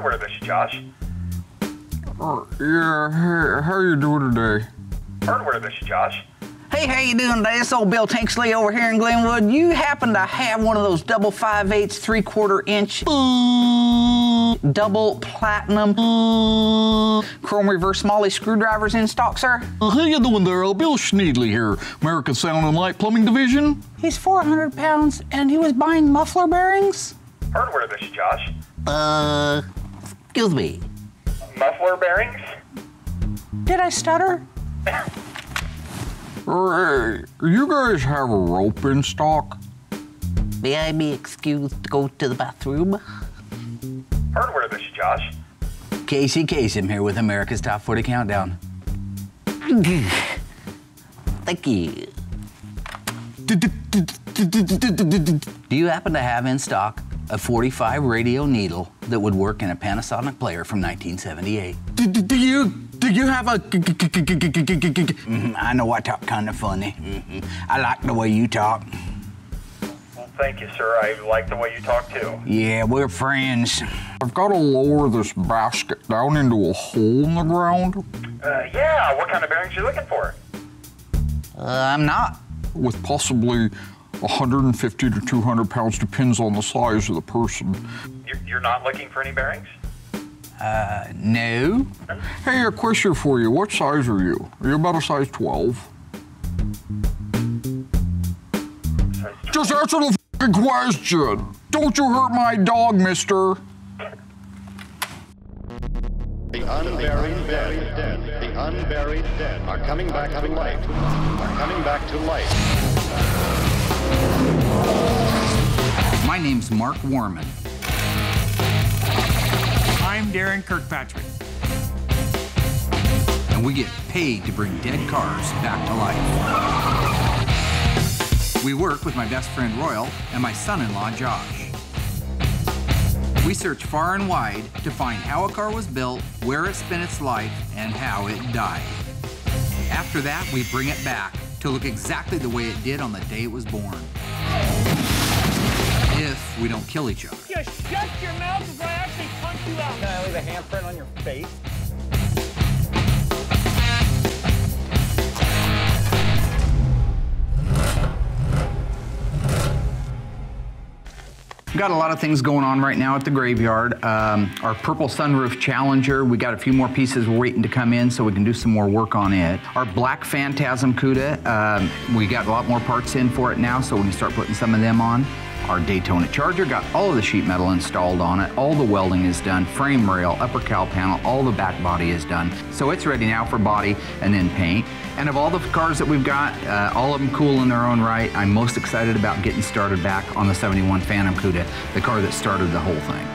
Hardware, this is Josh. Yeah, hey, how you doing today? Hardware, this is Josh. Hey, how you doing today? It's old Bill Tanksley over here in Glenwood. You happen to have one of those double 5/8 3/4 inch double platinum chrome reverse Molly screwdrivers in stock, sir? How you doing there? Bill Schneedley here, American Sound and Light Plumbing Division. He's 400 pounds and he was buying muffler bearings? Hardware, this is Josh. Excuse me. Muffler bearings? Did I stutter? Hey, you guys have a rope in stock? May I be excused to go to the bathroom? Hardware, this is Josh. Casey Kasem here with America's Top 40 Countdown. Thank you. Do you happen to have in stock a 45 radio needle that would work in a Panasonic player from 1978? Do you have a... I know I talk kind of funny. I like the way you talk. Well, thank you, sir. I like the way you talk, too. Yeah, we're friends. I've got to lower this basket down into a hole in the ground. Yeah, what kind of bearings are you looking for? I'm not. With possibly 150 to 200 pounds, depends on the size of the person. You're not looking for any bearings? No. Hey, a question for you. What size are you? Are you about a size 12? Just answer the f***ing question. Don't you hurt my dog, mister. The unburied dead, the unburied dead are coming back to life, are coming back to life. My name's Mark Worman. I'm DAREN KIRKPATRICK. And we get paid to bring dead cars back to life. We work with my best friend Royal and my son-in-law Josh. We search far and wide to find how a car was built, where it spent its life, and how it died. After that, we bring it back to look exactly the way it did on the day it was born. If we don't kill each other. Just shut your mouth before I actually punch you out. Can I leave a handprint on your face? We've got a lot of things going on right now at the graveyard. Our purple sunroof Challenger, we got a few more pieces we're waiting to come in so we can do some more work on it. Our black Phantom Cuda, we got a lot more parts in for it now, so we can start putting some of them on. Our Daytona Charger got all of the sheet metal installed on it. All the welding is done, frame rail, upper cowl panel, all the back body is done. So it's ready now for body and then paint. And of all the cars that we've got, all of them cool in their own right, I'm most excited about getting started back on the 71 Phantom Cuda, the car that started the whole thing.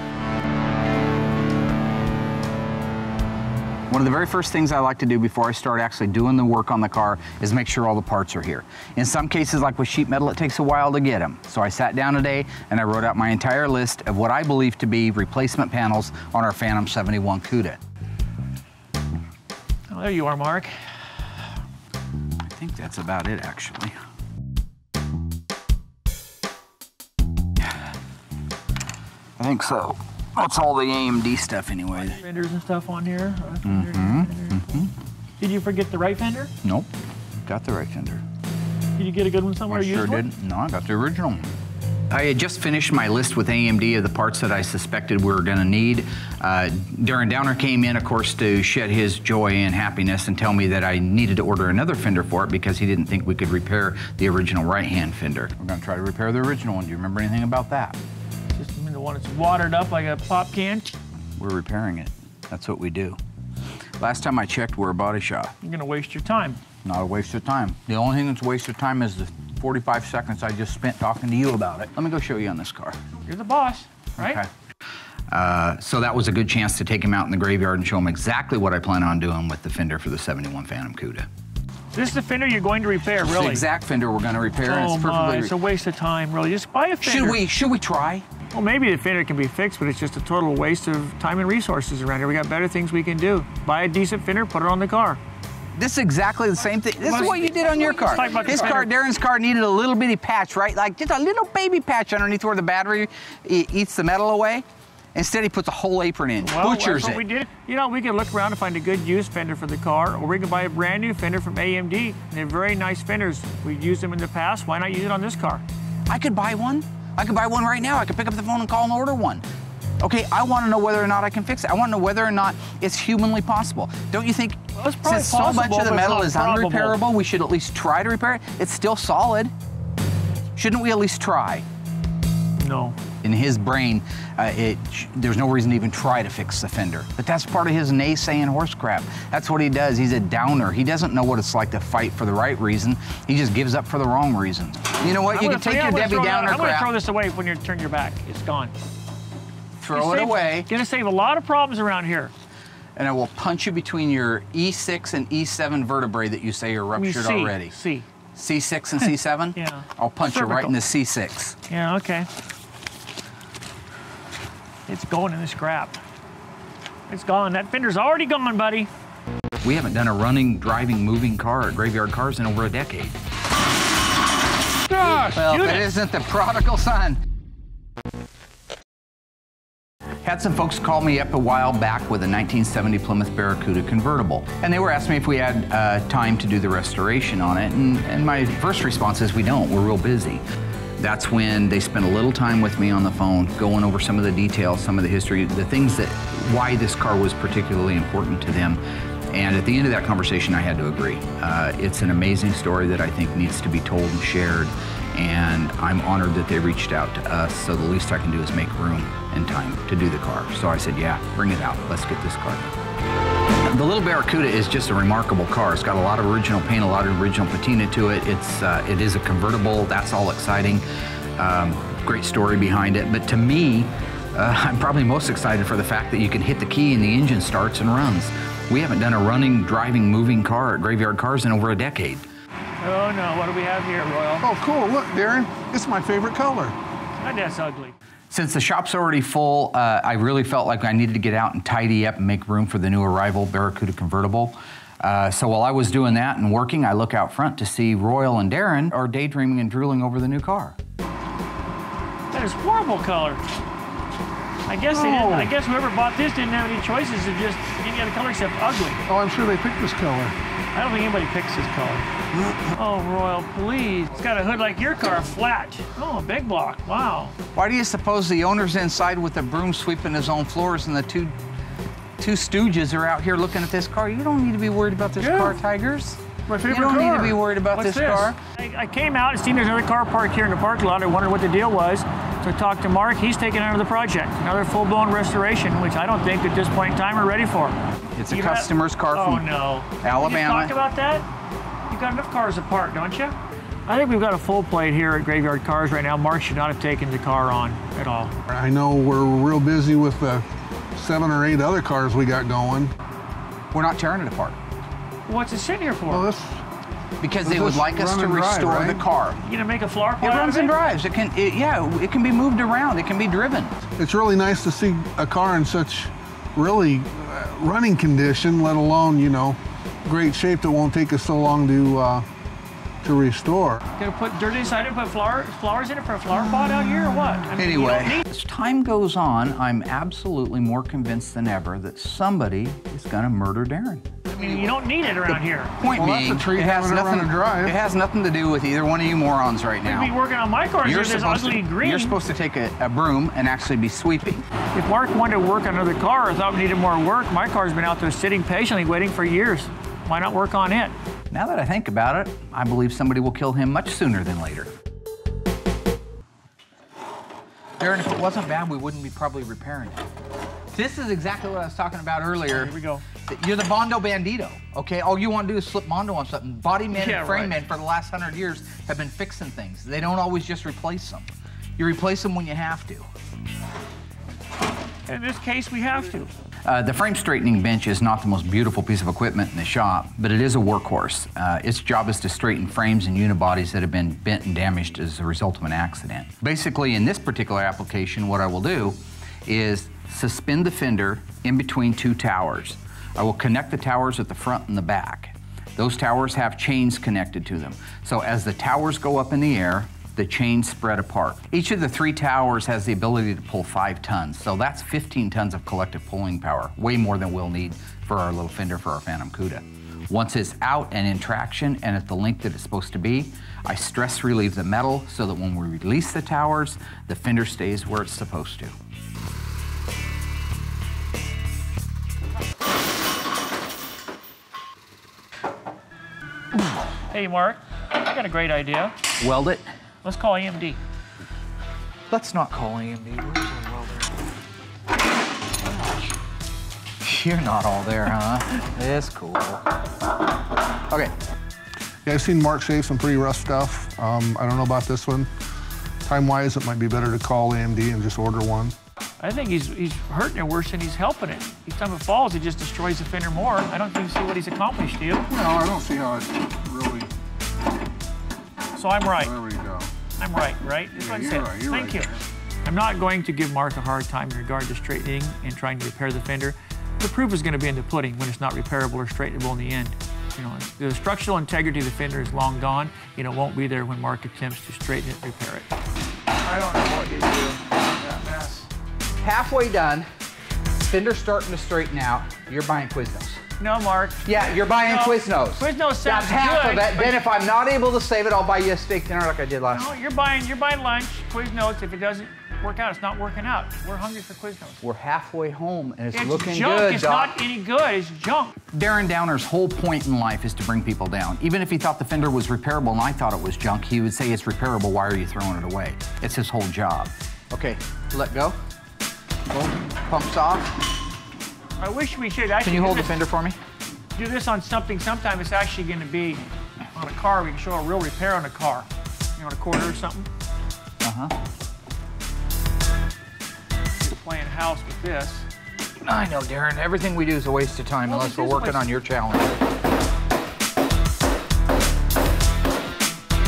One of the very first things I like to do before I start actually doing the work on the car is make sure all the parts are here. In some cases, like with sheet metal, it takes a while to get them. So I sat down today and I wrote out my entire list of what I believe to be replacement panels on our Phantom 71 Cuda. Oh, there you are, Mark. I think that's about it, actually. I think so. That's all the AMD stuff anyway. Fenders and stuff on here. Mm-hmm. Did you forget the right fender? Nope. Got the right fender. Did you get a good one somewhere? I sure did. No, I got the original. I had just finished my list with AMD of the parts that I suspected we were going to need. Darren Downer came in, of course, to shed his joy and happiness and tell me that I needed to order another fender for it because he didn't think we could repair the original right-hand fender. We're going to try to repair the original one. Do you remember anything about that? Just the one that's watered up like a pop can. We're repairing it. That's what we do. Last time I checked, we're a body shop. You're gonna waste your time. Not a waste of time. The only thing that's a waste of time is the 45 seconds I just spent talking to you about it. Let me go show you on this car. You're the boss, right? Okay. So that was a good chance to take him out in the graveyard and show him exactly what I plan on doing with the fender for the 71 Phantom Cuda. This is the fender you're going to repair, It's really? the exact fender we're going to repair. Oh it's my, it's a waste of time, really. Just buy a fender. Should we try? Well, maybe the fender can be fixed, but it's just a total waste of time and resources around here. We got better things we can do. Buy a decent fender, put it on the car. This is exactly the same thing. This is what you did on your car. His car, Darren's car, needed a little bitty patch, right? Like just a little baby patch underneath where the battery eats the metal away. Instead, he puts a whole apron in, Well, butchers that's what it. we did. You know, we could look around to find a good used fender for the car, or we could buy a brand new fender from AMD. They're very nice fenders. We've used them in the past. Why not use it on this car? I could buy one. I could buy one right now. I could pick up the phone and call and order one. Okay, I want to know whether or not I can fix it. I want to know whether or not it's humanly possible. Don't you think, it's probably since so much of the possible, metal but is it's not probable. unrepairable, we should at least try to repair it? It's still solid. Shouldn't we at least try? No. In his brain, there's no reason to even try to fix the fender. But that's part of his naysaying horse crap. That's what he does. He's a downer. He doesn't know what it's like to fight for the right reason. He just gives up for the wrong reasons. You know what? You can take your Debbie Downer I'm going to crap. throw this away when you turn your back. It's gone. Throw it away. Going to save a lot of problems around here. And I will punch you between your E6 and E7 vertebrae that you say are ruptured already. C. C6 and C7? Yeah. I'll punch you right in the C6. Yeah, okay. It's going in the scrap. It's gone. That fender's already gone, buddy. We haven't done a running, driving, moving car at Graveyard Cars in over a decade. Gosh, well, if it isn't the prodigal son. Had some folks call me up a while back with a 1970 Plymouth Barracuda convertible, and they were asking me if we had time to do the restoration on it, and my first response is we don't, we're real busy. That's when they spent a little time with me on the phone, going over some of the details, some of the history, the things that, why this car was particularly important to them. And at the end of that conversation, I had to agree. It's an amazing story that I think needs to be told and shared, and I'm honored that they reached out to us, so the least I can do is make room and time to do the car. So I said, yeah, bring it out, let's get this car done. The little Barracuda is just a remarkable car. It's got a lot of original paint, a lot of original patina to it. It is a convertible, that's all exciting. Great story behind it, but to me, I'm probably most excited for the fact that you can hit the key and the engine starts and runs. We haven't done a running, driving, moving car at Graveyard Cars in over a decade. Oh no, what do we have here, Royal? Oh, cool. Look, Darren, it's my favorite color. That's ugly. Since the shop's already full, I really felt like I needed to get out and tidy up and make room for the new arrival Barracuda convertible. So while I was doing that and working, I look out front to see Royal and Darren are daydreaming and drooling over the new car. That is horrible color. I guess they didn't. I guess whoever bought this didn't have any choices of just any other color except ugly. Oh, I'm sure they picked this color. I don't think anybody picks this color. Oh, Royal, please. It's got a hood like your car, flat. Oh, a big block. Wow. Why do you suppose the owner's inside with a broom sweeping his own floors and the two stooges are out here looking at this car? You don't need to be worried about this car, Tigers. My favorite You don't car. need to be worried about this car. I came out and seen there's another car parked here in the parking lot. I wondered what the deal was. So I talked to Mark. He's taking over the project. Another full-blown restoration, which I don't think at this point in time we're ready for. It's a customer's car from Alabama. Did you talk about that? You've got enough cars apart, don't you? I think we've got a full plate here at Graveyard Cars right now. Mark should not have taken the car on at all. I know we're real busy with the 7 or 8 other cars we got going. We're not tearing it apart. What's it sitting here for? Well, because they would like us to restore the car. You gonna make a flower pot? It runs and drives. It can, it can be moved around. It can be driven. It's really nice to see a car in such really running condition, let alone, you know, great shape that won't take us so long to restore. Gonna put dirt inside it, put flowers in it for a flower pot out here, or what? I mean, anyway, as time goes on, I'm absolutely more convinced than ever that somebody is gonna murder Darren. I mean, you don't need it around here. Point being, that's a treat having it run and drive. It has nothing to do with either one of you morons right now. You'd be working on my car here, this ugly green. You're supposed to take a broom and actually be sweeping. If Mark wanted to work on another car or thought we needed more work, my car's been out there sitting patiently waiting for years. Why not work on it? Now that I think about it, I believe somebody will kill him much sooner than later. Darren, if it wasn't bad, we wouldn't be probably repairing it. This is exactly what I was talking about earlier. Here we go. You're the Bondo Bandito, okay? All you want to do is slip Bondo on something. Body men and frame men for the last 100 years have been fixing things. They don't always just replace them. You replace them when you have to. In this case, we have to. The frame straightening bench is not the most beautiful piece of equipment in the shop, but it is a workhorse. Its job is to straighten frames and unibodies that have been bent and damaged as a result of an accident. Basically, in this particular application, what I will do is suspend the fender in between 2 towers. I will connect the towers at the front and the back. Those towers have chains connected to them. So as the towers go up in the air, the chain spread apart. Each of the 3 towers has the ability to pull 5 tons, so that's 15 tons of collective pulling power, way more than we'll need for our little fender for our Phantom Cuda. Once it's out and in traction and at the length that it's supposed to be, I stress relieve the metal so that when we release the towers, the fender stays where it's supposed to. Hey, Mark, I got a great idea. Weld it. Let's call AMD. Let's not call AMD. Where's our welder? You're not all there, huh? It's cool. Okay. Yeah, I've seen Mark shave some pretty rough stuff. I don't know about this one. Time-wise, it might be better to call AMD and just order one. I think he's hurting it worse than he's helping it. Each time it falls, it just destroys the fender more. I don't think you see what he's accomplished, do you? No, I don't see how it really... So I'm right. There we go. I'm right? That's what I said. Right, you're Thank right, you. man. I'm not going to give Mark a hard time in regard to straightening and trying to repair the fender. The proof is going to be in the pudding when it's not repairable or straightenable in the end. You know, the structural integrity of the fender is long gone. You know, it won't be there when Mark attempts to straighten it and repair it. I don't know what you do in that mess. Halfway done. Fender's starting to straighten out. You're buying Quiznos. No, Mark. Yeah, you're buying Quiznos. Quiznos sounds That's half good, of it. Then if I'm not able to save it, I'll buy you a steak dinner like I did last No, time. you're buying lunch, Quiznos. If it doesn't work out, it's not working out. We're hungry for Quiznos. We're halfway home and it's looking junk. good, It's Doc. not any good. It's junk. Darren Downer's whole point in life is to bring people down. Even if he thought the fender was repairable and I thought it was junk, he would say it's repairable. Why are you throwing it away? It's his whole job. Okay, let go. Boom. Pumps off. I wish we should actually. Can you hold the fender for me? Do this on something. Sometime it's actually going to be on a car. We can show a real repair on a car. You know, on a quarter or something. Just playing house with this. I know, Darren. Everything we do is a waste of time unless we're working on your challenge.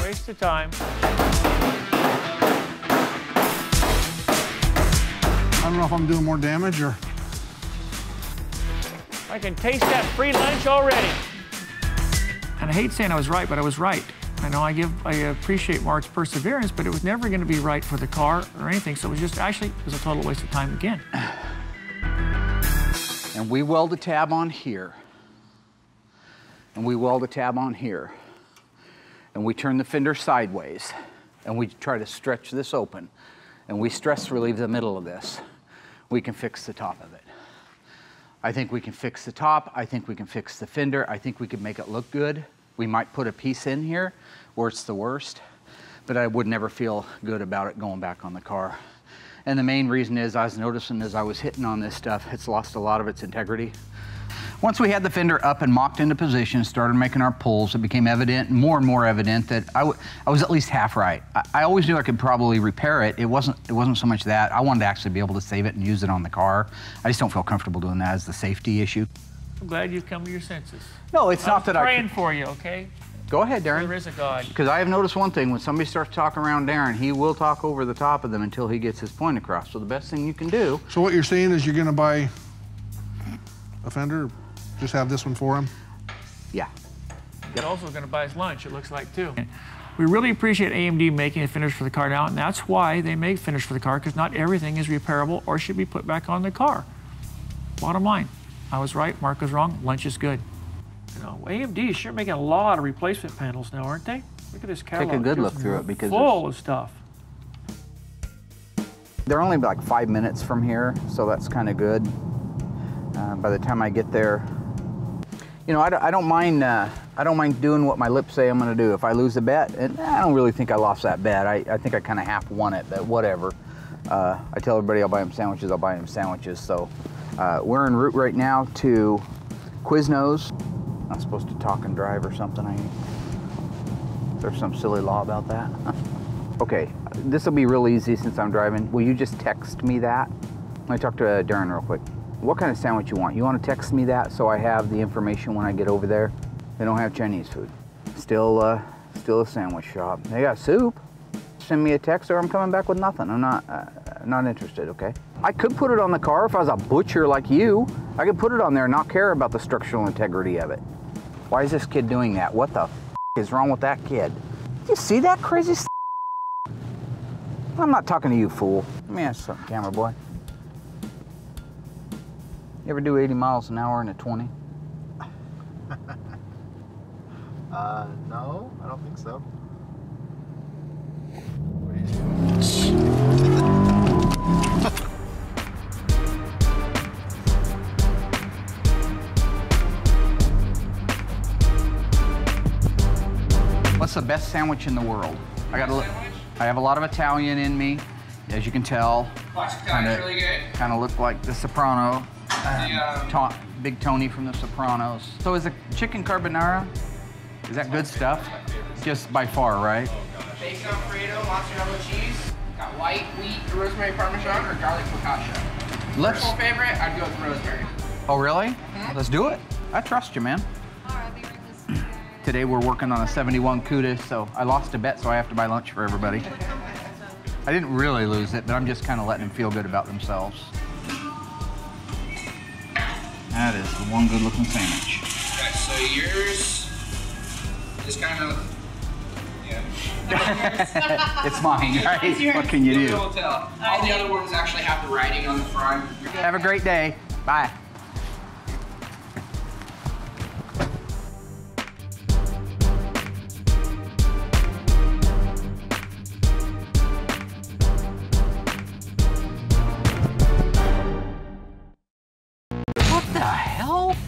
Waste of time. I don't know if I'm doing more damage or... I can taste that free lunch already. And I hate saying I was right, but I was right. I know I appreciate Mark's perseverance, but it was never going to be right for the car or anything. So it was just actually, it was a total waste of time again. And we weld a tab on here. And we weld a tab on here. And we turn the fender sideways. And we try to stretch this open. And we stress relieve the middle of this. We can fix the top of it. I think we can fix the top. I think we can fix the fender. I think we can make it look good. We might put a piece in here where it's the worst, but I would never feel good about it going back on the car. And the main reason is I was noticing as I was hitting on this stuff, it's lost a lot of its integrity. Once we had the fender up and mocked into position, started making our pulls, it became evident, more and more evident, that I was at least half right. I always knew I could probably repair it. It wasn't so much that. I wanted to actually be able to save it and use it on the car. I just don't feel comfortable doing that as the safety issue. I'm glad you've come to your senses. No, it's not that I'm praying for you, okay? Go ahead, Darren. There is a God. Because I have noticed one thing, when somebody starts talking around Darren, he will talk over the top of them until he gets his point across. So the best thing you can do... So what you're saying is you're going to buy a fender? Just have this one for him? Yeah. He's also going to buy his lunch, it looks like, too. We really appreciate AMD making a finish for the car now, and that's why they make finish for the car, because not everything is repairable or should be put back on the car. Bottom line, I was right, Mark was wrong, lunch is good. You know, AMD is sure making a lot of replacement panels now, aren't they? Look at this catalog. Take a good It's look through it because full of stuff. They're only like 5 minutes from here, so that's kind of good. By the time I get there, you know, I don't mind doing what my lips say I'm going to do. If I lose a bet, and I don't really think I lost that bet. I think I kind of half won it, but whatever. I tell everybody I'll buy them sandwiches, I'll buy them sandwiches. So we're en route right now to Quiznos. I'm supposed to talk and drive or something. There's some silly law about that. Okay, this will be real easy since I'm driving. Will you just text me that? Let me talk to Darren real quick. What kind of sandwich you want? You want to text me that so I have the information when I get over there? They don't have Chinese food. Still a sandwich shop. They got soup. Send me a text or I'm coming back with nothing. I'm not interested, okay? I could put it on the car if I was a butcher like you. I could put it on there and not care about the structural integrity of it. Why is this kid doing that? What the f is wrong with that kid? Did you see that crazy I'm not talking to you, fool. Let me ask you something, camera boy. You ever do 80 miles an hour in a 20? No, I don't think so. What's the best sandwich in the world? I have a lot of Italian in me, as you can tell. Really good. Kind of look like the Soprano. Big Tony from the Sopranos. So is a chicken carbonara, is that good stuff? Just by far, right? Bacon Alfredo, mozzarella cheese. Got white wheat, rosemary parmesan, or garlic focaccia. Personal favorite, I'd go with rosemary. Oh, really? Let's do it. I trust you, man. Today we're working on a 71 Cuda, so I lost a bet, so I have to buy lunch for everybody. I didn't really lose it, but I'm just kind of letting them feel good about themselves. That is the one good-looking sandwich. Okay, so yours is kind of, yeah. It's mine, right? What can you do? All the other ones actually have the writing on the front. Have a great day. Bye.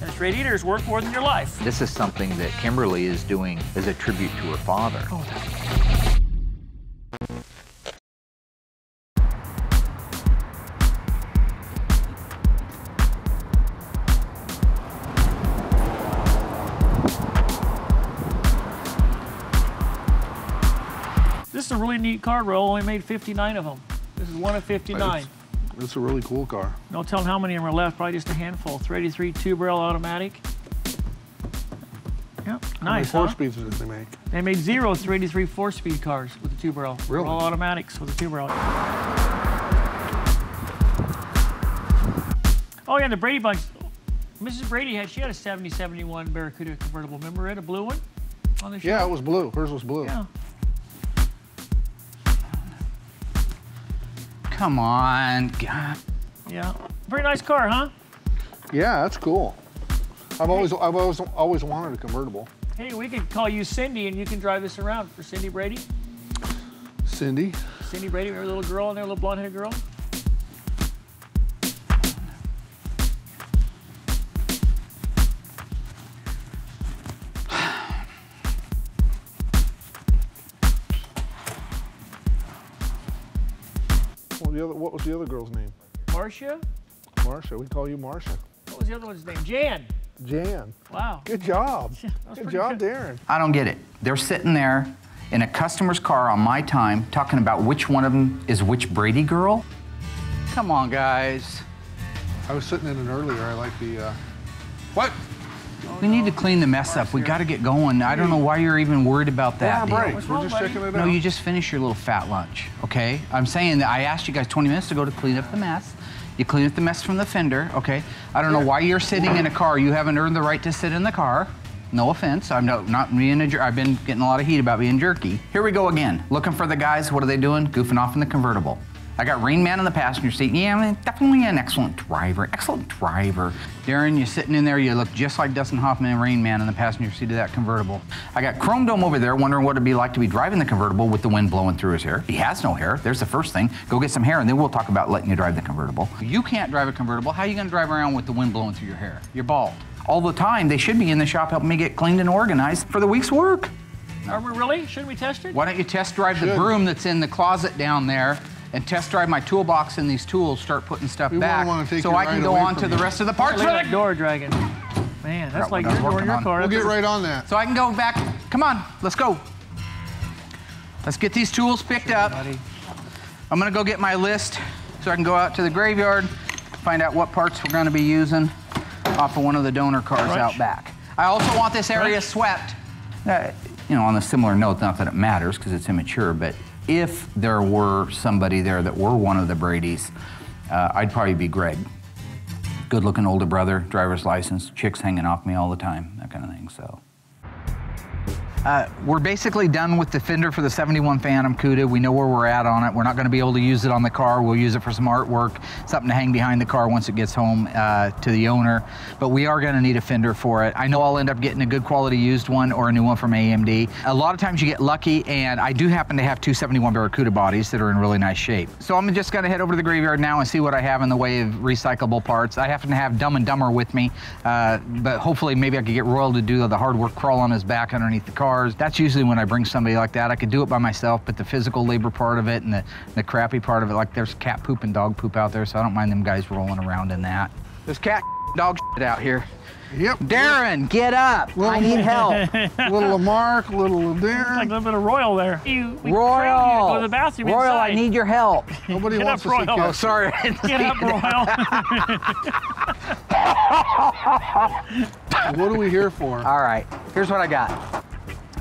This radiator's worth more than your life. This is something that Kimberly is doing as a tribute to her father. Oh, this is a really neat car, Ro. Only made 59 of them. This is one of 59. It's a really cool car. No telling how many of them are left, probably just a handful. 383 two-barrel automatic. Yep, nice, How many four-speeds did they make? They made 0 383 four-speed cars with the two-barrel. Really? All automatics with the two-barrel. Oh, yeah, the Brady bunch. Mrs. Brady had a 70-71 Barracuda convertible. Remember it, a blue one on the show? Yeah, it was blue. Hers was blue. Yeah. Come on, God. Yeah, very nice car, huh? Yeah, that's cool. I've always wanted a convertible. Hey, we could call you Cindy and you can drive this around for Cindy Brady. Cindy? Cindy Brady, remember the little girl in there, little blonde-headed girl? What was the other girl's name? Marcia? Marcia. We call you Marcia. What was the other one's name? Jan. Jan. Wow. Good job. Good job, good. Darren. I don't get it. They're sitting there in a customer's car on my time talking about which one of them is which Brady girl. Come on, guys. I was sitting in it earlier. I like the, what? We need to clean the mess up. We got to get going. I don't know why you're even worried about that deal. Breaks. We're just checking it out. No, you just finish your little fat lunch, okay? I'm saying that I asked you guys 20 minutes ago to clean up the mess. You clean up the mess from the fender, okay? I don't know why you're sitting in a car. You haven't earned the right to sit in the car. No offense, I'm not being a jerk. I've been getting a lot of heat about being jerky. Here we go again. Looking for the guys, what are they doing? Goofing off in the convertible. I got Rain Man in the passenger seat. Yeah, I'm definitely an excellent driver. Excellent driver. Darren, you're sitting in there. You look just like Dustin Hoffman and Rain Man in the passenger seat of that convertible. I got Chrome Dome over there wondering what it'd be like to be driving the convertible with the wind blowing through his hair. He has no hair. There's the first thing. Go get some hair, and then we'll talk about letting you drive the convertible. You can't drive a convertible. How are you going to drive around with the wind blowing through your hair? You're bald. All the time, they should be in the shop helping me get cleaned and organized for the week's work. Are we really? Shouldn't we test it? Why don't you test drive the broom that's in the closet down there and test drive my toolbox and these tools, start putting stuff back so I can go on to the rest of the parts. Look at that door dragging. Man, that's like your door in your car. We'll get right on that. So I can go back. Come on, let's go. Let's get these tools picked up. I'm gonna go get my list so I can go out to the graveyard, find out what parts we're gonna be using off of one of the donor cars out back. I also want this area swept. You know, on a similar note, not that it matters because it's immature, but if there were somebody there that were one of the Bradys, I'd probably be Greg. Good-looking older brother, driver's license, chicks hanging off me all the time, that kind of thing, so. We're basically done with the fender for the 71 Phantom Cuda. We know where we're at on it. We're not going to be able to use it on the car. We'll use it for some artwork, something to hang behind the car once it gets home to the owner. But we are going to need a fender for it. I know I'll end up getting a good quality used one or a new one from AMD. A lot of times you get lucky, and I do happen to have two 71 Barracuda bodies that are in really nice shape. So I'm just going to head over to the graveyard now and see what I have in the way of recyclable parts. I happen to have Dumb and Dumber with me, but hopefully maybe I could get Royal to do the hard work, crawl on his back underneath the cars. That's usually when I bring somebody like that. I could do it by myself, but the physical labor part of it and the crappy part of it, like there's cat poop and dog poop out there, so I don't mind them guys rolling around in that. There's cat dog shit out here. Yep. Darren, get up. I need help. Little Lamarck, little Darren. Like a little bit of Royal there. Royal. Go to the bathroom Royal, inside. I need your help. Nobody Get wants up, to see Royal. cat. Oh, sorry. Get up, Royal. What are we here for? All right, here's what I got.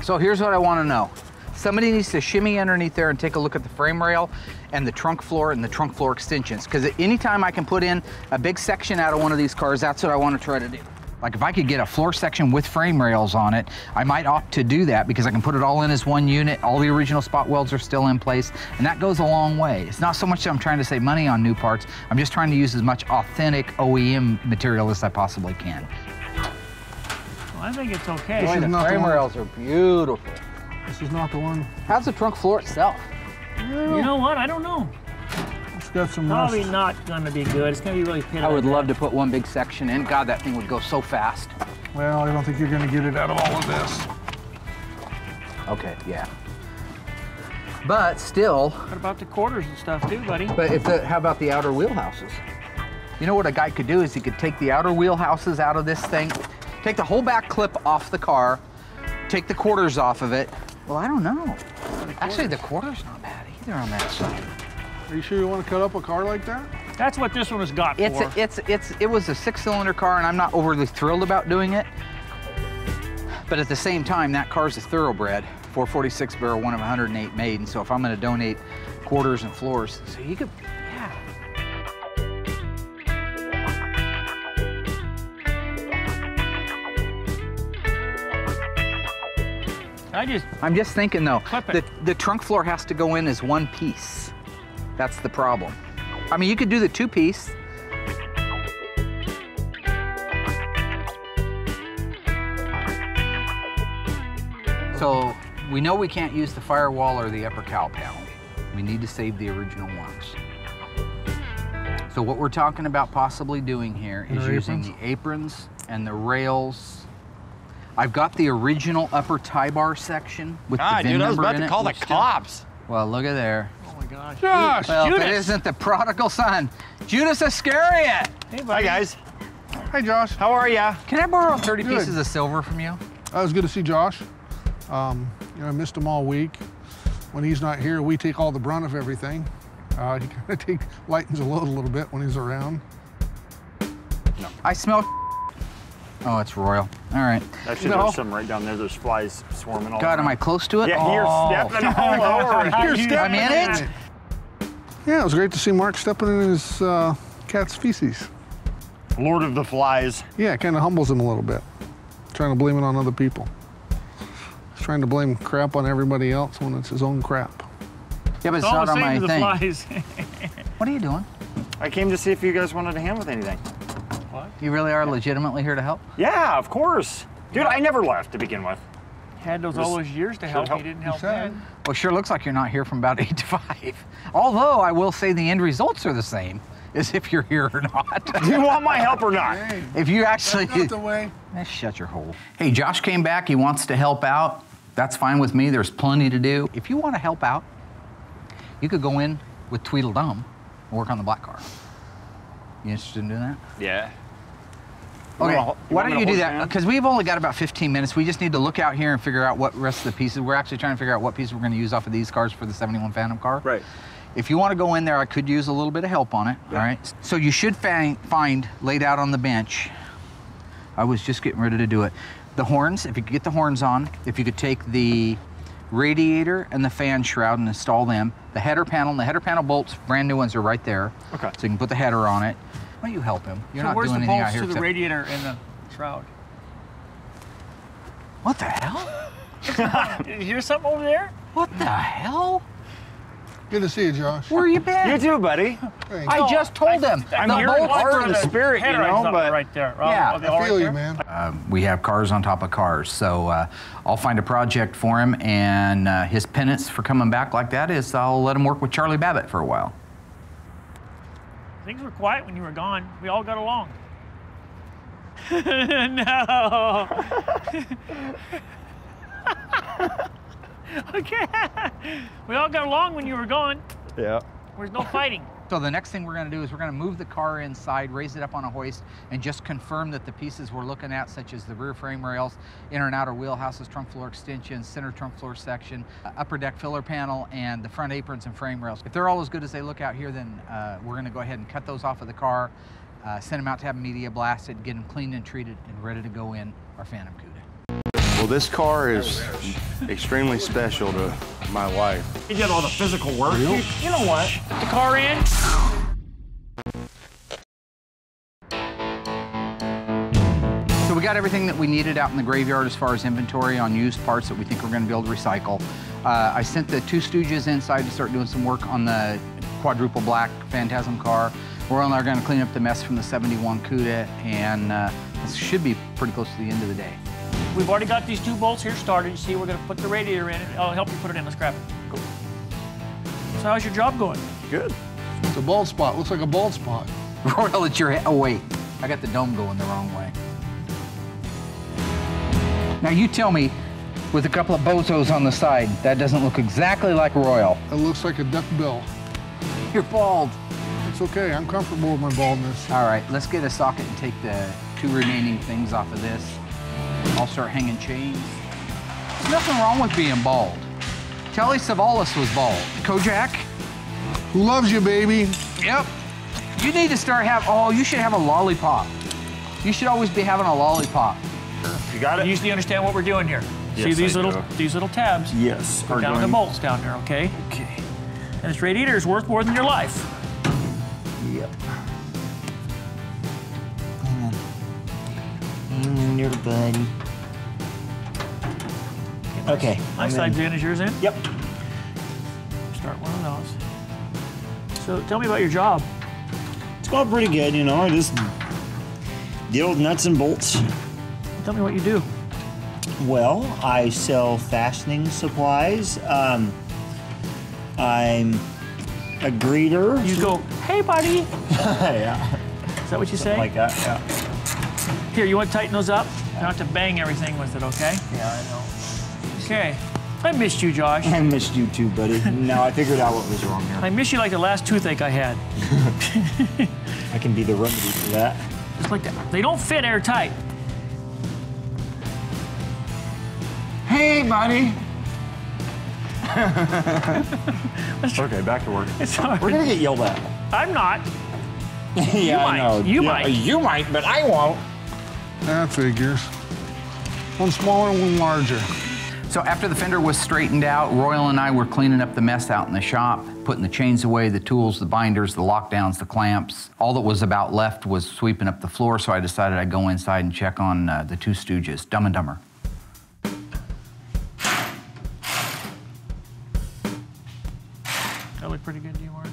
So here's what I want to know. Somebody needs to shimmy underneath there and take a look at the frame rail and the trunk floor and the trunk floor extensions. Because anytime I can put in a big section out of one of these cars, that's what I want to try to do. Like if I could get a floor section with frame rails on it, I might opt to do that because I can put it all in as one unit. All the original spot welds are still in place, and that goes a long way. It's not so much that I'm trying to save money on new parts. I'm just trying to use as much authentic OEM material as I possibly can. Well, I think it's okay. This Boy, is the not the frame one. rails are beautiful. This is not the one. How's the trunk floor itself? You know what? I don't know. It's got some rust. Probably not going to be good. It's going to be really pitted. I would love to put one big section in. God, that thing would go so fast. Well, I don't think you're going to get it out of all of this. Okay, yeah. But still. What about the quarters and stuff too, buddy? But how about the outer wheelhouses? You know what a guy could do is he could take the outer wheelhouses out of this thing, take the whole back clip off the car, take the quarters off of it. Well, I don't know. Actually, the quarter's not bad either on that side. Are you sure you want to cut up a car like that? That's what this one was got for. It was a 6-cylinder car, and I'm not overly thrilled about doing it. But at the same time, that car's a thoroughbred, 446 barrel, one of 108 made. And so if I'm going to donate quarters and floors, so you could, yeah. I'm just thinking though, the trunk floor has to go in as one piece. That's the problem. I mean, you could do the 2-piece. So we know we can't use the firewall or the upper cowl panel. We need to save the original ones. So what we're talking about possibly doing here is using the aprons and the rails. I've got the original upper tie bar section with the VIN dude, I was number about in to it. call the cops. Well, look at there. Oh my gosh. Josh! Well, Judas. if it isn't the prodigal son, Judas Iscariot. Hey, buddy. Hi, guys. Hey, Josh. How are ya? Can I borrow 30 Good. pieces of silver from you? It was good to see Josh. You know, I missed him all week. When he's not here, we take all the brunt of everything. He kind of lightens the load a little bit when he's around. No. I smell. Oh, it's Royal. All right. Actually, No. there's some right down there. There's flies swarming all God, around. am I close to it? Yeah, you're stepping all over it. You're stepping I'm in it. Yeah, it was great to see Mark stepping in his cat's feces. Lord of the Flies. Yeah, it kind of humbles him a little bit. Trying to blame it on other people. He's trying to blame crap on everybody else when it's his own crap. Yeah, but it's It's all not the on same my to the thing. flies. What are you doing? I came to see if you guys wanted a hand with anything. You really are legitimately here to help? Yeah, of course. Dude, I never left to begin with. Had all those years to help. He didn't help then. Well, sure looks like you're not here from about 8 to 5. Although I will say the end results are the same as if you're here or not. Do you want my help or not? Hey, If you actually... that's not the way. Shut your hole. Hey, Josh came back. He wants to help out. That's fine with me. There's plenty to do. If you want to help out, you could go in with Tweedledum and work on the black car. You interested in doing that? Yeah. Okay, You why want me don't to you do hold your that? hand? Because we've only got about 15 minutes. We just need to look out here and figure out what rest of the pieces. We're actually trying to figure out what pieces we're going to use off of these cars for the 71 Phantom car. Right. If you want to go in there, I could use a little bit of help on it, all right? So you should find laid out on the bench, I was just getting ready to do it, the horns, if you could get the horns on, if you could take the radiator and the fan shroud and install them, the header panel, and the header panel bolts, brand new ones are right there. Okay. So you can put the header on it. Why don't you help him? You're So not where's doing the anything out bolts here to the except- radiator and the shroud? What the hell? Did you hear something over there? What the hell? Good to see you, Josh. Where you been? You too, buddy. Hey, I just told them. I'm the hearing bolts part are of the spirit, you know, but right there. Yeah, I feel you, man. we have cars on top of cars, so I'll find a project for him, and his penance for coming back like that is I'll let him work with Charlie Babbitt for a while. Things were quiet when you were gone. We all got along. No. Okay. We all got along when you were gone. Yeah. There's no fighting. So the next thing we're going to do is we're going to move the car inside, raise it up on a hoist, and just confirm that the pieces we're looking at, such as the rear frame rails, inner and outer wheelhouses, trunk floor extensions, center trunk floor section, upper deck filler panel, and the front aprons and frame rails. If they're all as good as they look out here, then we're going to go ahead and cut those off of the car, send them out to have media blasted, get them cleaned and treated, and ready to go in our Phantom Cuda. Well, this car is extremely special to my wife. You did all the physical work. You know what? Put the car in. So we got everything that we needed out in the graveyard as far as inventory on used parts that we think we're going to be able to recycle. I sent the two stooges inside to start doing some work on the quadruple black Phantasm car. We're only going to clean up the mess from the 71 Cuda, and this should be pretty close to the end of the day. We've already got these two bolts here started. You see, we're going to put the radiator in. I'll help you put it in. Let's grab it. Go. So how's your job going? Good. It's a bald spot. Looks like a bald spot. Royal, it's your head. Oh, wait. I got the dome going the wrong way. Now, you tell me, with a couple of bozos on the side, that doesn't look exactly like Royal. It looks like a duck bill. You're bald. It's okay. I'm comfortable with my baldness. All right, let's get a socket and take the two remaining things off of this. I'll start hanging chains. There's nothing wrong with being bald. Telly Savalas was bald. Kojak? Who loves you, baby? Yep. You need to start you should have a lollipop. You should always be having a lollipop. You got it? You usually understand what we're doing here. Yes, See these I little do. tabs? Yes. Put down the bolts down there, okay? Okay. And this radiator is worth more than your life. Yep. Your buddy. Okay. My side's in. Is yours in? Yep. Start one of those. So tell me about your job. It's going pretty good, you know. I just deal with nuts and bolts. Tell me what you do. Well, I sell fastening supplies. I'm a greeter. You go, hey, buddy. Yeah. Is that what you say? Like that, yeah. Here, you want to tighten those up? You don't have to bang everything with it, okay? Yeah, I know. Okay. I missed you, Josh. I missed you too, buddy. No, I figured out what was wrong here. I miss you like the last toothache I had. I can be the remedy for that. Just like that. They don't fit airtight. Hey, buddy. Okay, back to work. It's hard. We're gonna get yelled at. I'm not. Yeah, I know. You might. You might, but I won't. That figures. One smaller, one larger. So after the fender was straightened out, Royal and I were cleaning up the mess out in the shop, putting the chains away, the tools, the binders, the lockdowns, the clamps. All that was about left was sweeping up the floor, so I decided I'd go inside and check on the two stooges, Dumb and Dumber. That look pretty good to you, Mark?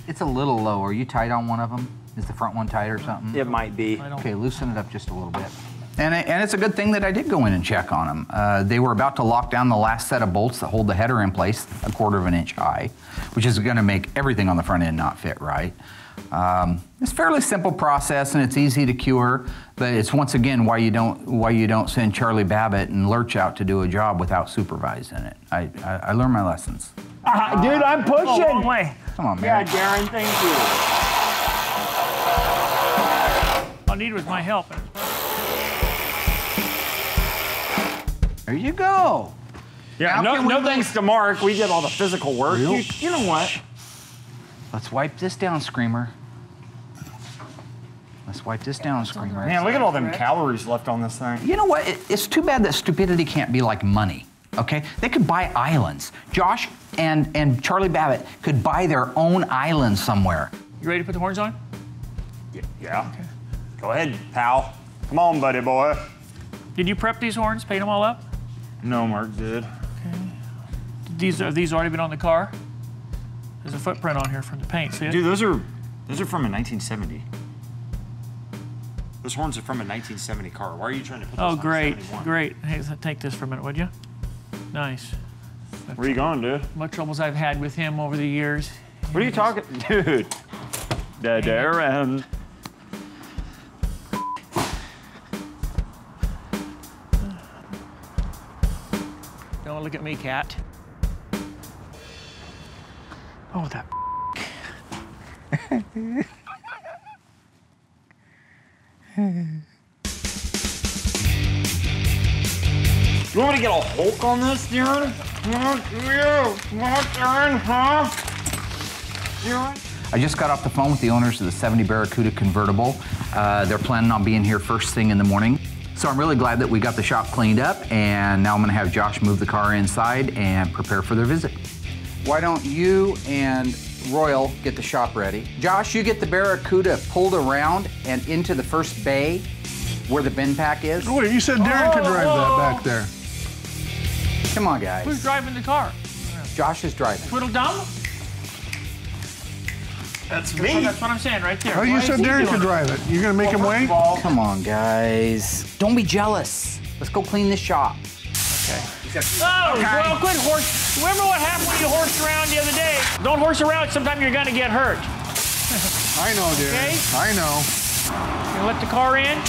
It's a little low. Are you tight on one of them? Is the front one tight or something? It might be. Okay, loosen it up just a little bit. And it's a good thing that I did go in and check on them. They were about to lock down the last set of bolts that hold the header in place, 1/4 of an inch high, which is going to make everything on the front end not fit right. It's a fairly simple process and it's easy to cure, but it's once again why you don't send Charlie Babbitt and Lurch out to do a job without supervising it. I learned my lessons. Dude, I'm pushing. Long way. Come on, man. Yeah, Darren, thank you. All I needed was my help. There you go. Yeah, no thanks to Mark. We did all the physical work. You know what? Let's wipe this down, Screamer. Let's wipe this down, Screamer. Man, look at all them calories left on this thing. You know what? It's too bad that stupidity can't be like money, okay? They could buy islands. Josh and Charlie Babbitt could buy their own island somewhere. You ready to put the horns on? Yeah. Okay. Go ahead, pal. Come on, buddy boy. Did you prep these horns, paint them all up? No, Mark did. Okay. Have these already been on the car? There's a footprint on here from the paint, see it? Dude, those are from a 1970. Those horns are from a 1970 car. Why are you trying to put those on great, 71? great. Hey, take this for a minute, would you? Nice. Where are you going, dude? What troubles I've had with him over the years. What are you talking, dude? The DAREN. Don't look at me, cat. Oh, that. You want me to get a Hulk on this, Darren? Darren, huh? Darren? I just got off the phone with the owners of the 70 Barracuda convertible. They're planning on being here first thing in the morning. So I'm really glad that we got the shop cleaned up, and now I'm gonna have Josh move the car inside and prepare for their visit. Why don't you and Royal get the shop ready? Josh, you get the Barracuda pulled around and into the first bay where the bin pack is. Oh, wait, you said Darren could drive that back there. Come on, guys. Who's driving the car? Josh is driving. Twiddledum? That's me. That's what I'm saying right there. Oh, you said Darren could drive it. You're gonna make him wait? Come on, guys. Don't be jealous. Let's go clean this shop. Okay. Well, quit horse. Remember what happened when you horsed around the other day? Don't horse around. Sometime you're gonna get hurt. I know, Darren. Okay? I know. You let the car in?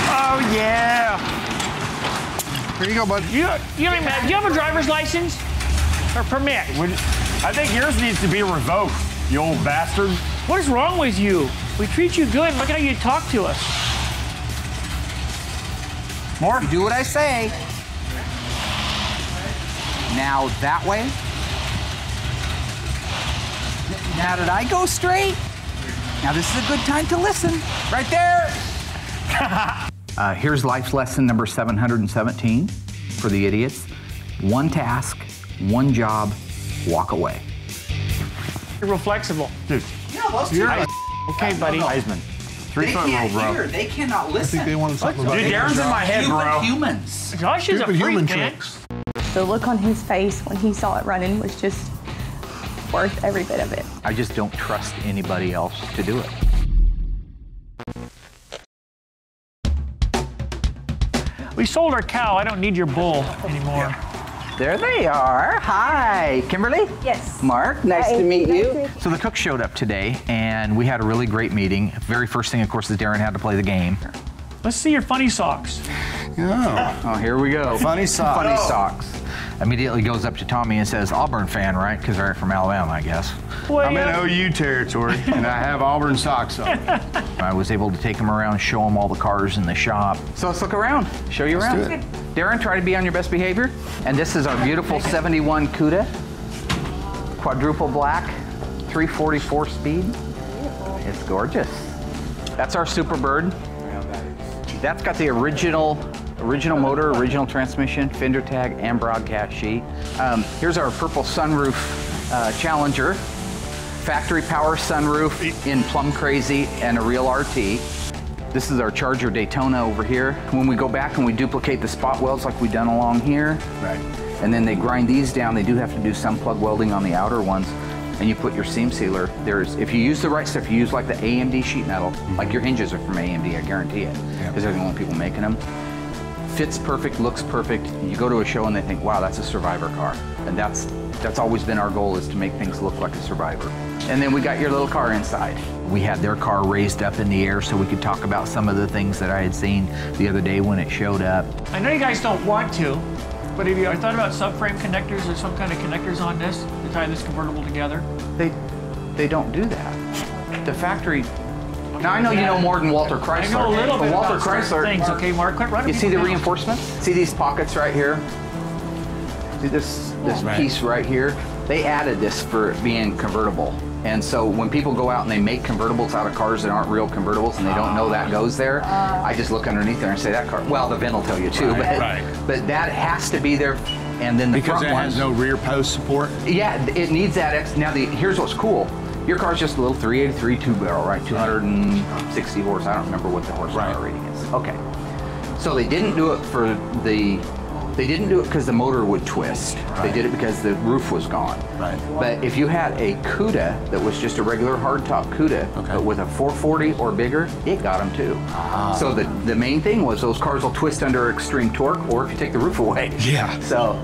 Oh, yeah. Here you go, bud. You don't even have, do you have a driver's license? Or permit? I think yours needs to be revoked, you old bastard. What is wrong with you? We treat you good. Look how you talk to us. More? You do what I say. Now that way. Now did I go straight? Now this is a good time to listen. Right there. Here's life lesson number 717 for the idiots. One task, one job, walk away. You're real flexible. Dude. No, those two are okay, buddy. Heisman. 3-foot rule, bro. They cannot listen. I think they wanted something about Dude, Darren's in my head, bro. Humans. Josh is a Stupid human freak, man. tricks. The look on his face when he saw it running was just worth every bit of it. I just don't trust anybody else to do it. We sold our cow. I don't need your bull anymore. There they are. Hi, Kimberly. Yes. Mark, nice to meet you. Nice. So the cook showed up today, and we had a really great meeting. Very first thing, of course, is Darren had to play the game. Let's see your funny socks. Yeah. Oh, here we go. Funny socks. Funny socks. Immediately goes up to Tommy and says, Auburn fan, right? Because they're from Alabama, I guess. Well, I'm in OU territory, and I have Auburn socks on. I was able to take him around, show him all the cars in the shop. So let's look around, show you around. do it. Darren, try to be on your best behavior. And this is our beautiful 71 Cuda, quadruple black, 344 speed. It's gorgeous. That's our Superbird. That's got the original motor, original transmission, fender tag, and broadcast sheet. Here's our purple sunroof Challenger. Factory power sunroof in Plum Crazy and a real RT. This is our Charger Daytona over here. When we go back and we duplicate the spot welds like we've done along here, Right. and then they grind these down, they do have to do some plug welding on the outer ones, and you put your seam sealer. If you use the right stuff, you use like the AMD sheet metal, like your hinges are from AMD, I guarantee it, because they're the only people making them. Fits perfect, looks perfect. You go to a show and they think, wow, that's a Survivor car. And that's always been our goal, is to make things look like a Survivor. And then we got your little car inside. We had their car raised up in the air so we could talk about some of the things that I had seen the other day when it showed up. I know you guys don't want to, but have you thought about subframe connectors or some kind of connectors on this to tie this convertible together? They don't do that. The factory. Now I know you know more than Walter Chrysler. I know a little bit Walter about certain Chrysler things. Okay, Mark, quit running. You see the reinforcements? See these pockets right here? See this piece right here? They added this for being convertible. And so when people go out and they make convertibles out of cars that aren't real convertibles and they don't know that goes there, I just look underneath there and say that car, well, the VIN will tell you too, but that has to be there. And then the Because front it has no rear post support? Yeah, it needs that. Now, here's what's cool. Your car's just a little 383 two-barrel, right? 260 horse. I don't remember what the horsepower rating is. Okay. So they didn't do it for the... They didn't do it because the motor would twist. Right. They did it because the roof was gone. Right. But if you had a Cuda that was just a regular hardtop Cuda, but with a 440 or bigger, it got them too. So the main thing was those cars will twist under extreme torque, or if you take the roof away. Yeah. So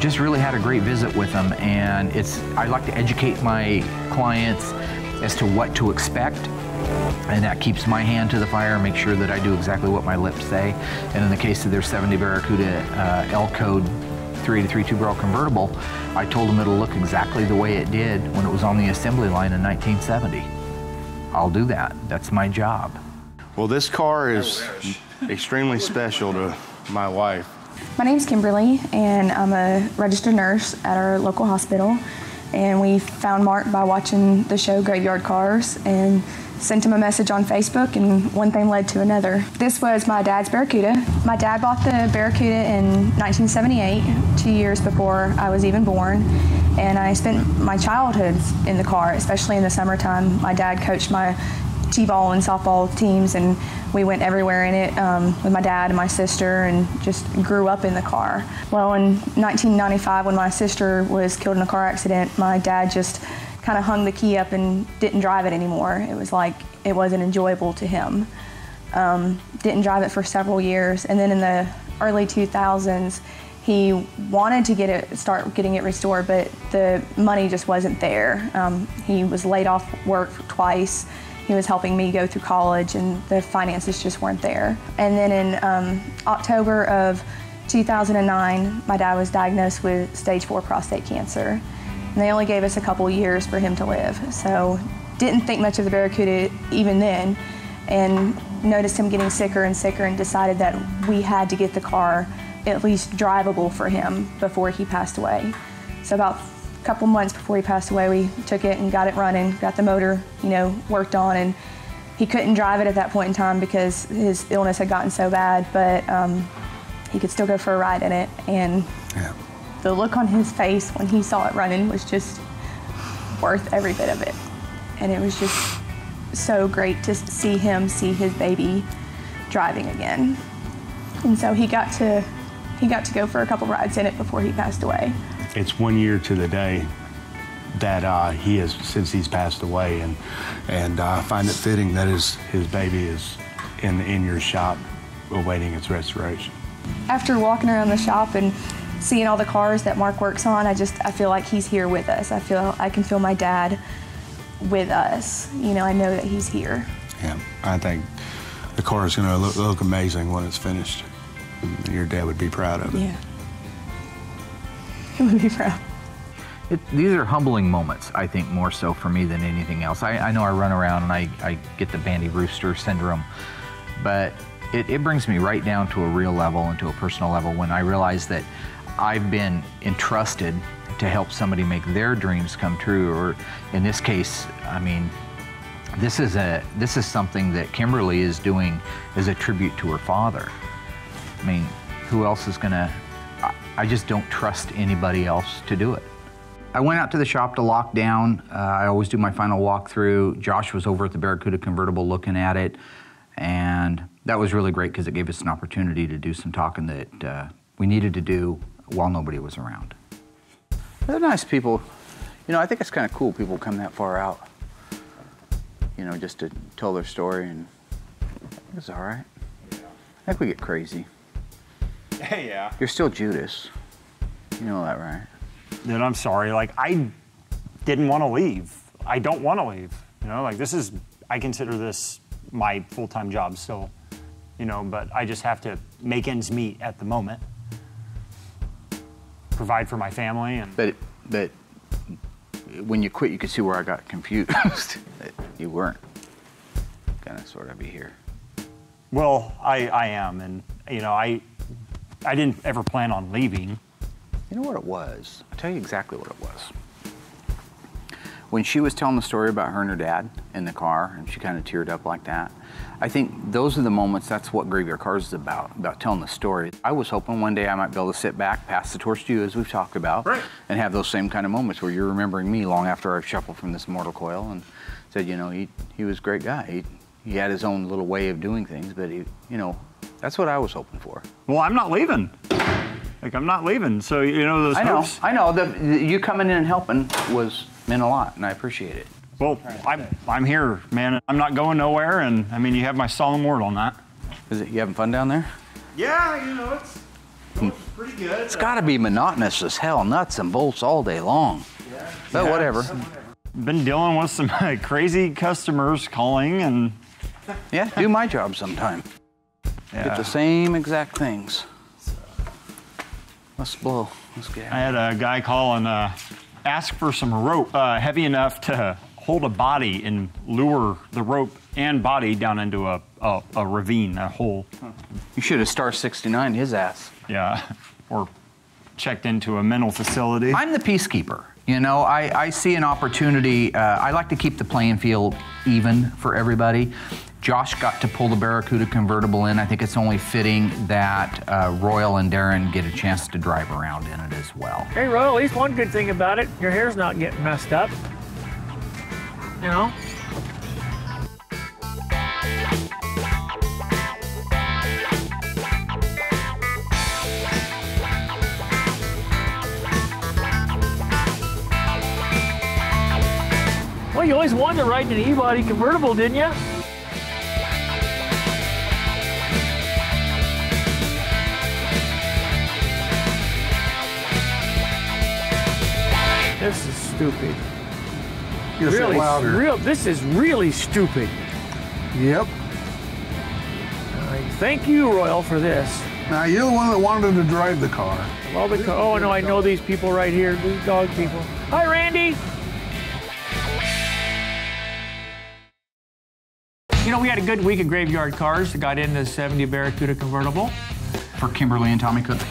just really had a great visit with them, and I like to educate my clients as to what to expect. And that keeps my hand to the fire, make sure that I do exactly what my lips say. And in the case of their 70 Barracuda L-Code 383 two-barrel convertible, I told them it'll look exactly the way it did when it was on the assembly line in 1970. I'll do that. That's my job. Well, this car is extremely special to my wife. My name's Kimberly, and I'm a registered nurse at our local hospital. And we found Mark by watching the show Graveyard Carz, and sent him a message on Facebook, and one thing led to another. This was my dad's Barracuda. My dad bought the Barracuda in 1978, 2 years before I was even born, and I spent my childhood in the car, especially in the summertime. My dad coached my t-ball and softball teams, and we went everywhere in it with my dad and my sister, and just grew up in the car. Well, in 1995, when my sister was killed in a car accident, my dad just kind of hung the key up and didn't drive it anymore. It was like it wasn't enjoyable to him. Didn't drive it for several years, and then in the early 2000s, he wanted to start getting it restored, but the money just wasn't there. He was laid off work twice. He was helping me go through college, and the finances just weren't there. And then in October of 2009, my dad was diagnosed with stage 4 prostate cancer. And they only gave us a couple years for him to live. So didn't think much of the Barracuda even then, and noticed him getting sicker and sicker, and decided that we had to get the car at least drivable for him before he passed away. So about a couple months before he passed away, we took it and got it running, got the motor, worked on, and he couldn't drive it at that point in time because his illness had gotten so bad, but he could still go for a ride in it. And the look on his face when he saw it running was just worth every bit of it. And it was just so great to see his baby driving again. And so he got to go for a couple rides in it before he passed away. It's 1 year to the day that since he's passed away, and I find it fitting that his baby is in your shop awaiting its restoration. After walking around the shop and seeing all the cars that Mark works on, I feel like he's here with us. I can feel my dad with us. I know that he's here. Yeah, I think the car is going to look amazing when it's finished. Your dad would be proud of it. Yeah, he would be proud. These are humbling moments, I think, more so for me than anything else. I know I run around and I get the bandy rooster syndrome, but it brings me right down to a real level and to a personal level when I realize that I've been entrusted to help somebody make their dreams come true, or in this case, I mean, this is something that Kimberly is doing as a tribute to her father. I mean, who else is gonna, I just don't trust anybody else to do it. I went out to the shop to lock down. I always do my final walkthrough. Josh was over at the Barracuda convertible looking at it, and that was really great because it gave us an opportunity to do some talking that we needed to do while nobody was around. They're nice people. I think it's kind of cool people come that far out, just to tell their story, and it's all right. I think we get crazy. Yeah. You're still Judas. You know that, right? Dude, I'm sorry. I didn't want to leave. I don't want to leave. I consider this my full-time job still, but I just have to make ends meet at the moment. Provide for my family. But when you quit, you could see where I got confused. You weren't gonna sort of be here. Well, I am, and I didn't ever plan on leaving. You know what it was? I'll tell you exactly what it was. when she was telling the story about her and her dad in the car, and she kind of teared up like that, I think those are the moments, that's what Graveyard Carz is about telling the story. I was hoping one day I might be able to sit back, pass the torch to you, as we've talked about, and have those same kind of moments where you're remembering me long after I've shuffled from this mortal coil and said, you know, he was a great guy. He had his own little way of doing things, but he, you know, that's what I was hoping for. Well, I'm not leaving. Like, I'm not leaving, so, you know, those hopes. I know. You coming in and helping meant a lot, and I appreciate it. Well, I'm here, man. I'm not going nowhere, and, I mean, you have my solemn word on that. Is it, you having fun down there? Yeah, you know, it's going pretty good. It's got to be monotonous as hell, nuts and bolts all day long. Yeah. But whatever. Been dealing with some crazy customers calling, and... Yeah, do my job sometime. Yeah. Get the same exact things. Let's blow. Let's get out. I had a guy call and ask for some rope heavy enough to hold a body and lure the rope and body down into a ravine, a hole. You should have star 69 his ass. Yeah, or checked into a mental facility. I'm the peacekeeper. You know, I see an opportunity. I like to keep the playing field even for everybody. Josh got to pull the Barracuda convertible in. I think it's only fitting that Royal and DAREN get a chance to drive around in it as well. Hey, Royal, at least one good thing about it, your hair's not getting messed up. You know? Well, you always wanted to ride an E-body convertible, didn't you? This is stupid. This is really stupid. Yep. Thank you, Royal, for this. Now, you're the one that wanted to drive the car. Well, oh, no, I know these people right here, these dog people. Hi, Randy. You know, we had a good week of Graveyard Carz. Got in the 70 Barracuda convertible. For Kimberly and Tommy Cook.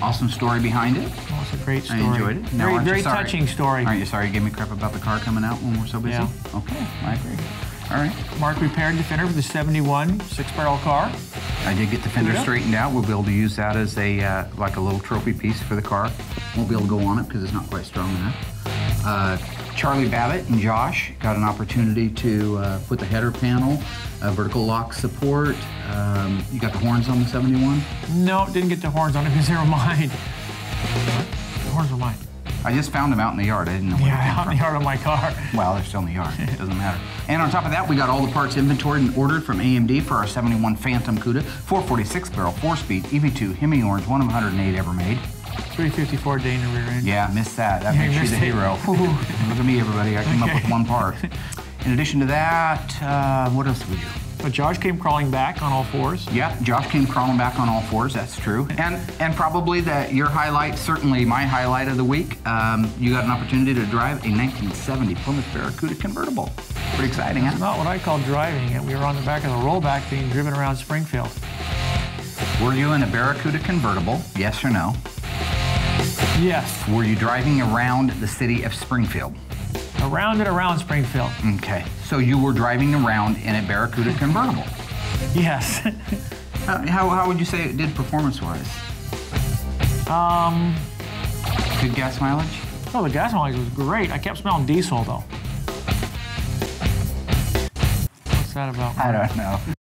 Awesome story behind it. Oh, it's a great story. I enjoyed it. Now, very touching story. Aren't you sorry you gave me crap about the car coming out when we're so busy? Yeah. Okay, I agree. All right. Mark repaired the fender for the 71 6-barrel car. I did get the fender straightened out. We'll be able to use that as a like a little trophy piece for the car. Won't be able to go on it because it's not quite strong enough. Charlie Babbitt and Josh got an opportunity to put the header panel, vertical lock support. You got the horns on the 71? No, didn't get the horns on it because they were mine. The horns were mine. I just found them out in the yard. I didn't know where they came out in the yard of my car. Well, they're still in the yard. It doesn't matter. And on top of that, we got all the parts inventoried and ordered from AMD for our 71 Phantom Cuda, 446-barrel, 4-speed, EV2, Hemi Orange, one of 108 ever made. 354 Dana rear end. Yeah, missed that. That makes you the hero. Look at me, everybody. I came up with one part. In addition to that, what else did we do? But Josh came crawling back on all fours. Yeah, Josh came crawling back on all fours. That's true. And probably your highlight, certainly my highlight of the week, you got an opportunity to drive a 1970 Plymouth Barracuda convertible. Pretty exciting, huh? That's not what I call driving it. We were on the back of the rollback being driven around Springfield. Were you in a Barracuda convertible? Yes or no? Yes. Were you driving around the city of Springfield? Around Springfield. Okay. So you were driving around in a Barracuda convertible? Yes. How would you say it did performance-wise? Good gas mileage? Oh, the gas mileage was great. I kept smelling diesel, though. What's that about? I don't know.